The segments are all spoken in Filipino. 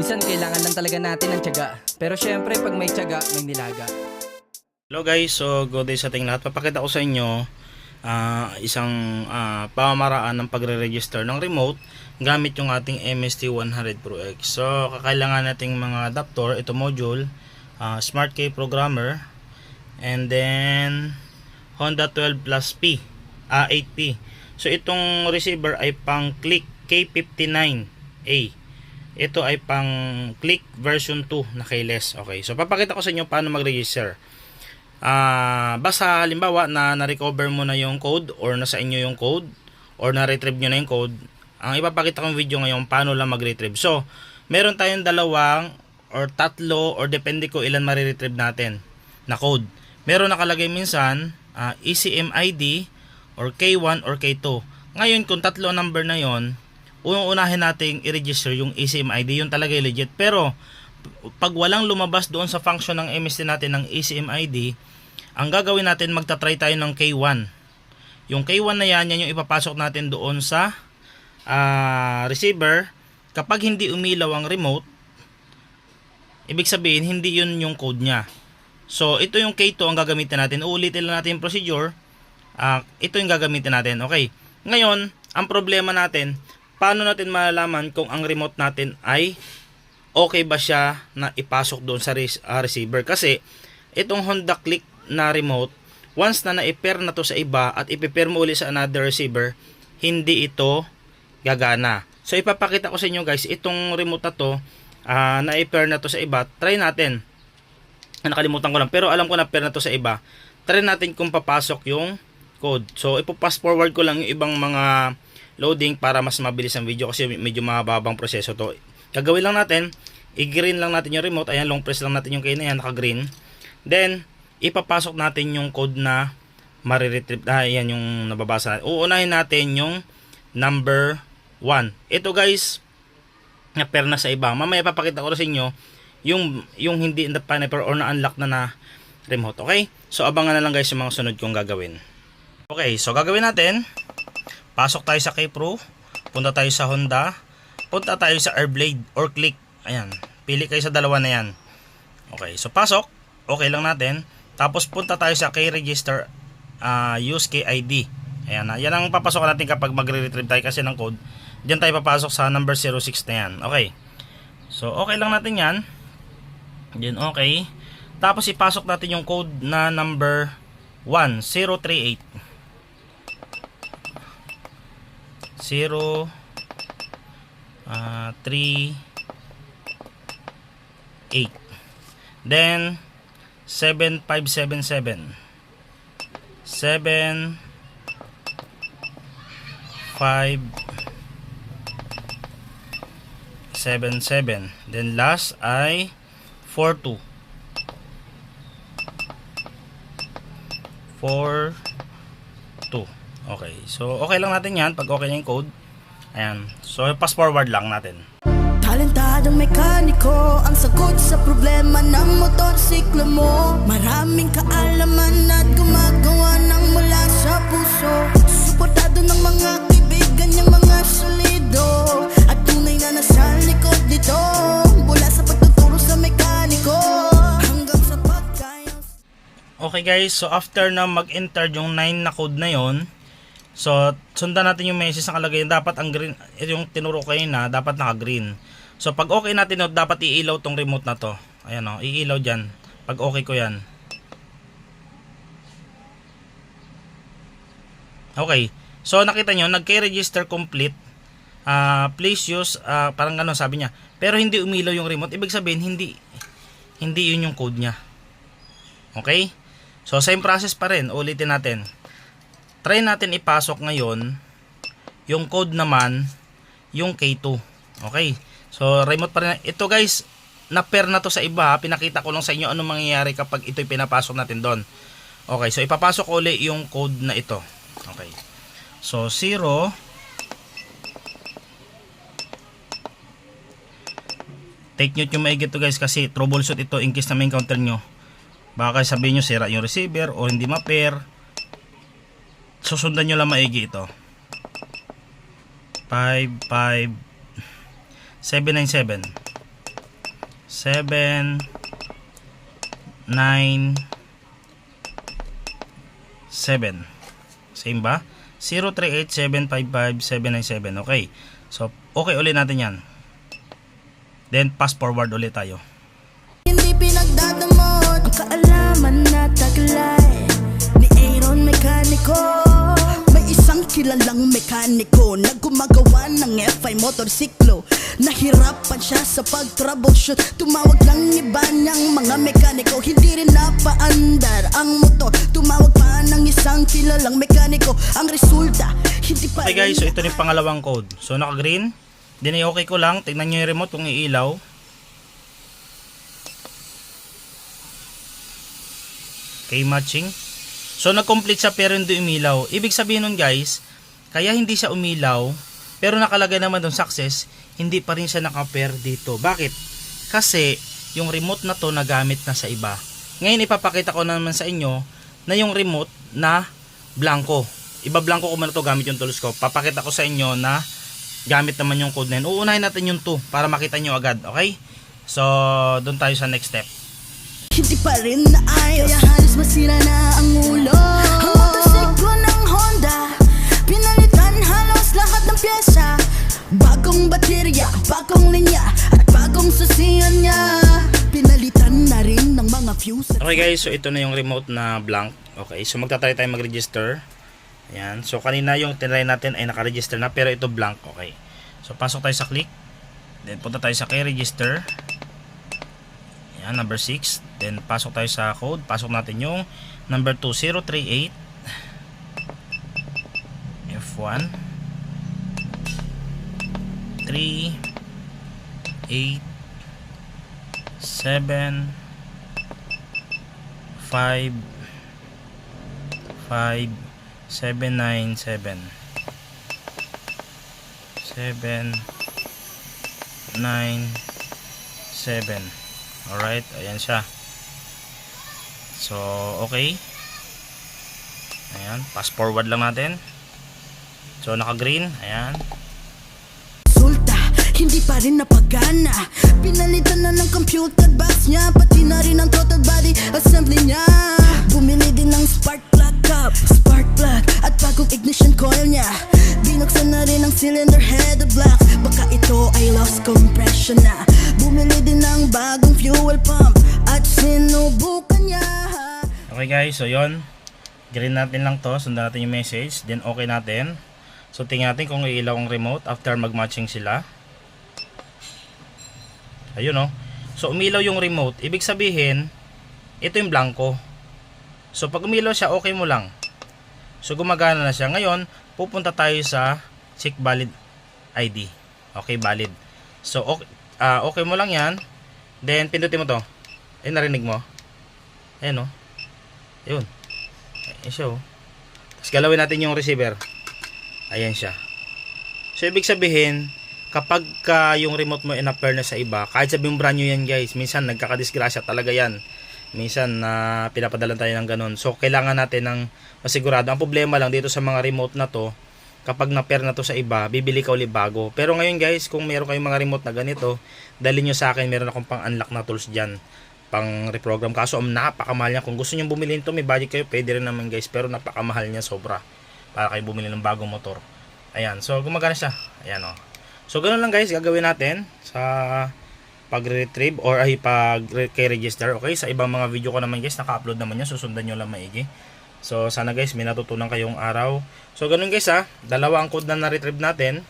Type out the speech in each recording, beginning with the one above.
Minsan kailangan lang talaga natin ng tiyaga. Pero syempre pag may tiyaga, may nilaga. Hello guys, so good day sa ating lahat. Papakita ko sa inyo isang pamamaraan ng pagre-register ng remote gamit yung ating MST100 Pro X. So kakailangan nating mga adapter, ito module, Smart Key Programmer, and then Honda 12 Plus P, 8P. So itong receiver ay pang click K59A. Ito ay pang click version 2 na keyless. Okay, so papakita ko sa inyo paano mag-register. Basta halimbawa na na-recover mo na yung code or nasa inyo yung code or na-retrieve nyo na yung code, ang ipapakita kong video ngayon paano lang mag-retrieve. So, meron tayong dalawang or tatlo or depende ko ilan ma-retrieve natin na code. Meron nakalagay minsan ECM ID or K1 or K2. Ngayon kung tatlo number na yon, unahin nating i-register yung ECM ID, yun talaga legit. Pero pag walang lumabas doon sa function ng MST natin ng ECM ID, ang gagawin natin, magta-try tayo ng K1. Yung K1 na yan yung ipapasok natin doon sa receiver. Kapag hindi umilaw ang remote, ibig sabihin hindi yun yung code nya. So ito yung K2 ang gagamitin natin. Uulitin lang natin yung procedure. Ito yung gagamitin natin. Okay, ngayon ang problema natin, paano natin malalaman kung ang remote natin ay okay ba siya na ipasok doon sa receiver? Kasi itong Honda Click na remote, once na na-pair na to sa iba at ipe-pair mo ulit sa another receiver, hindi ito gagana. So ipapakita ko sa inyo guys, itong remote na to, na-pair na to sa iba, try natin. Nakalimutan ko lang, pero alam ko na pair na to sa iba. Try natin kung papasok yung code. So ipo-fast forward ko lang yung ibang mga loading para mas mabilis ang video kasi medyo mababang proseso to. Gagawin lang natin, i-green lang natin yung remote. Ayan, long press lang natin yung key na yan, naka-green. Then, ipapasok natin yung code na mariretrieve. Ayan yung nababasa natin. Uunahin natin yung number 1. Ito guys, na-pair na sa iba. Mamaya papakita ko sa inyo yung hindi na-pair or na-unlock na remote. Okay? So, abangan na lang guys yung mga sunod kong gagawin. Okay, so gagawin natin, pasok tayo sa K-Pro, punta tayo sa Honda, punta tayo sa Airblade or Click. Ayan, pili kayo sa dalawa na yan. Okay, so pasok, okay lang natin. Tapos punta tayo sa K-Register, use K-ID. Ayan, yan ang papasok natin kapag magre-retrieve tayo kasi ng code. Diyan tayo papasok sa number 06 na yan. Okay, so okay lang natin yan. Then okay. Tapos ipasok natin yung code na number 1038. 0 3 8, then 7577 7 5 7 7, then last ay 42 4 2. Okay, so okay lang natin yan pag okay na yung code. Ayan, so pass forward lang natin. Talentadong mekaniko ang sagot sa problema ng motorsiklo mo. Maraming kaalaman at gumagawa ng mula sa puso. Suportado ng mga kaibigan niyang mga solido at tunay na nasa likod nito. Mula sa pagtuturo sa mekaniko hanggang sa pagkayang. Okay guys, so after na mag-enter yung 9 na code na yon, so sundan natin yung message na kalagay. Dapat ang green, yung tinuro kayo na dapat naka-green. So pag okay natin, dapat iilaw tong remote na to. Ayan o, iilaw dyan pag okay ko yan. Okay, so nakita nyo, nag-register complete. Please use, parang gano'n sabi niya. Pero hindi umilaw yung remote. Ibig sabihin hindi yun yung code nya. Okay, so same process pa rin. Ulitin natin. Try natin ipasok ngayon yung code naman, yung K2. Okay, so remote pa rin. Ito guys, na-pair na to sa iba. Pinakita ko lang sa inyo anong mangyayari kapag ito'y pinapasok natin doon. Okay, so ipapasok ko ulit yung code na ito. Okay, so 0 take note yung maigit to guys kasi troubleshoot ito in case na may encounter nyo. Baka sabihin nyo sira yung receiver o hindi ma-pair. Susundan nyo lang maigi ito. 55797 7 9 7. Same ba? 038755797. Okay. So, okay ulit natin yan. Then, pass forward ulit tayo. Hindi pinagdadamot ang kaalaman na taglay ni Aaron Mekaniko. May isang kilalang mekaniko na gumagawa ng F5 motorsiklo. Nahirapan siya sa pag-troubleshoot. Tumawag ng iba niyang mga mekaniko. Hindi rin napaandar ang motor. Tumawag pa ng isang kilalang mekaniko. Ang resulta, hindi pa Okay guys, so ito yung pangalawang code. So, naka-green. Then, okay ko lang. Tignan nyo yung remote kung iilaw. Okay, matching. So, nag-complete siya pero hindi umilaw. Ibig sabihin nun guys, kaya hindi siya umilaw, pero nakalagay naman doon success, hindi pa rin siya naka-pair dito. Bakit? Kasi, yung remote na to nagamit na sa iba. Ngayon, ipapakita ko naman sa inyo na yung remote na blanco. Iba-blanco ko muna to gamit yung tools ko. Papakita ko sa inyo na gamit naman yung code na yun. Uunahin natin yung 2 para makita nyo agad. Okay? So, doon tayo sa next step. hindi pa rin naayos, kaya halos masira na ang ulo. Ang motorsiklo ng Honda, pinalitan halos lahat ng pyesa. Bagong baterya, bagong linya, at bagong susiyan niya. Pinalitan na rin ng mga fuse. Okay guys, so ito na yung remote na blank. Okay, so magtatry tayo mag-register. Ayan, so kanina yung tinry natin ay naka-register na, pero ito blank. Okay, so pasok tayo sa click. Then punta tayo sa key register. Ayan, number 6. Then pasok tayo sa code. Pasok natin yung number 2038 F1 3 8 7 5 5 797 797. Alright, ayan siya. So, okay. Ayan, pass forward lang natin. So, naka-green. Ayan. Resulta, hindi pa rin napagana. Pinalitan na ng computer box niya, pati na rin ang total body assembly niya. Bumili din ng spark plug cup, spark plug, at bagong ignition coil niya. Binuksan na rin ang cylinder head block. Baka ito ay lost compression na. Bumili din ng bagong fuel pump at sinubukan niya. Okay guys, so yon. Green natin lang to. Sundan natin yung message. Then okay natin. So tingnan natin kung iilaw ang remote after mag-matching sila. Ayun o. So umilaw yung remote. Ibig sabihin, ito yung blanco. So pag umilaw siya, okay mo lang. So gumagana na siya. Ngayon, pupunta tayo sa check valid ID. Okay, valid. So okay, okay mo lang yan. Then pindutin mo to. Ay, narinig mo. Ayan o. Ayun. Ayan siya o. Tapos galawin natin yung receiver. Ayan siya. So ibig sabihin, kapag yung remote mo in-pair na sa iba, kahit sabihin brand new yan guys, minsan nagkakadisgrasya talaga yan. Minsan na pinapadalan tayo ng ganun. So kailangan natin ng masigurado. Ang problema lang dito sa mga remote na to, kapag na-pair na to sa iba, bibili ka ulit bago. Pero ngayon guys, kung meron kayong mga remote na ganito, dalhin nyo sa akin, meron akong pang-unlock na tools dyan, pang reprogram. Kaso napakamahal niya. Kung gusto nyo bumili nito, may budget kayo, pwede rin naman guys. Pero napakamahal niya sobra para kayo bumili ng bagong motor. Ayan, so gumagana siya. Ayan o. So ganun lang guys, gagawin natin sa pag-retrieve or ay pag-register. Okay, sa ibang mga video ko naman guys, naka-upload naman yan. Susundan nyo lang maigi. So sana guys, may natutunan kayong araw. So ganun guys ha, dalawa ang code na na-retrieve natin.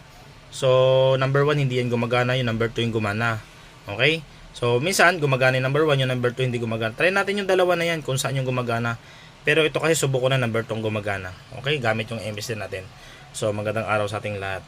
So number 1 hindi yan gumagana, yung number 2 yung gumana. Okay? So minsan gumagana yung number 1, yung number 2 hindi gumagana. Try natin yung dalawa na yan kung saan yung gumagana. Pero ito kasi subuko na number 2 gumagana. Okay? Gamit yung MSD natin. So magandang araw sa ating lahat.